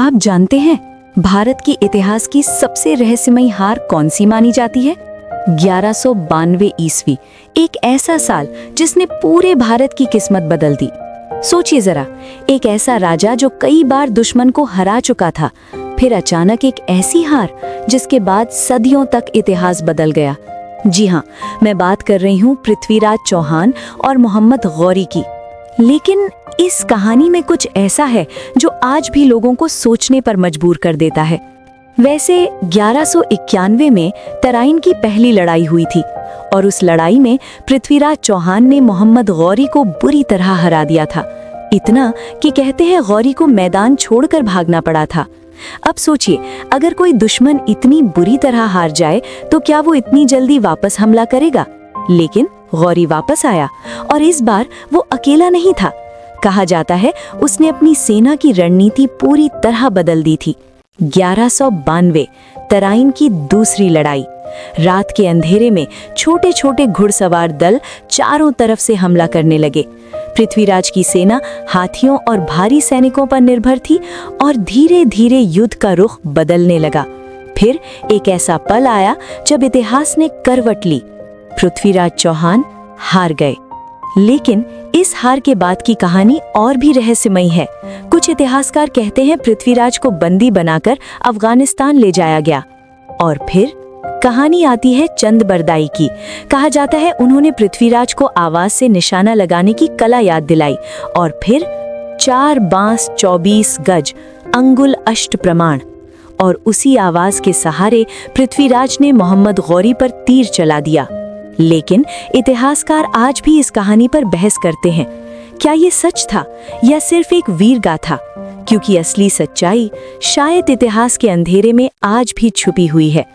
आप जानते हैं भारत की इतिहास की सबसे रहस्यमयी हार कौन सी मानी जाती है? 1192 ईस्वी, एक ऐसा साल जिसने पूरे भारत की किस्मत बदल दी। सोचिए जरा, एक ऐसा राजा जो कई बार दुश्मन को हरा चुका था, फिर अचानक एक ऐसी हार जिसके बाद सदियों तक इतिहास बदल गया। जी हाँ, मैं बात कर रही हूँ पृथ्वीराज चौहान और मोहम्मद गौरी की। लेकिन इस कहानी में कुछ ऐसा है जो आज भी लोगों को सोचने पर मजबूर कर देता है। वैसे 1191 में तराइन की पहली लड़ाई हुई थी और उस लड़ाई में पृथ्वीराज चौहान ने मोहम्मद गौरी को बुरी तरह हरा दिया था। इतना कि कहते हैं गौरी को मैदान छोड़कर भागना पड़ा था। अब सोचिए, अगर कोई दुश्मन इतनी बुरी तरह हार जाए तो क्या वो इतनी जल्दी वापस हमला करेगा? लेकिन गौरी वापस आया और इस बार वो अकेला नहीं था। कहा जाता है उसने अपनी सेना की रणनीति पूरी तरह बदल दी थी। 1192 तराइन की दूसरी लड़ाई। रात के अंधेरे में छोटे छोटे घुड़सवार दल चारों तरफ से हमला करने लगे। पृथ्वीराज की सेना हाथियों और भारी सैनिकों पर निर्भर थी और धीरे धीरे युद्ध का रुख बदलने लगा। फिर एक ऐसा पल आया जब इतिहास ने करवट ली। पृथ्वीराज चौहान हार गए। लेकिन इस हार के बाद की कहानी और भी रहस्यमयी है। कुछ इतिहासकार कहते हैं पृथ्वीराज को बंदी बनाकर अफगानिस्तान ले जाया गया। और फिर कहानी आती है चंद बरदाई की। कहा जाता है उन्होंने पृथ्वीराज को आवाज से निशाना लगाने की कला याद दिलाई और फिर 4 बांस 24 गज अंगुल अष्ट प्रमाण और उसी आवाज के सहारे पृथ्वीराज ने मोहम्मद गौरी पर तीर चला दिया। लेकिन इतिहासकार आज भी इस कहानी पर बहस करते हैं। क्या ये सच था या सिर्फ एक वीर गाथा? क्योंकि असली सच्चाई शायद इतिहास के अंधेरे में आज भी छुपी हुई है।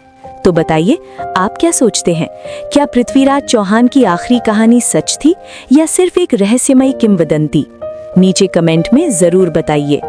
तो बताइए, आप क्या सोचते हैं? क्या पृथ्वीराज चौहान की आखिरी कहानी सच थी या सिर्फ एक रहस्यमयी किंवदंती? नीचे कमेंट में जरूर बताइए।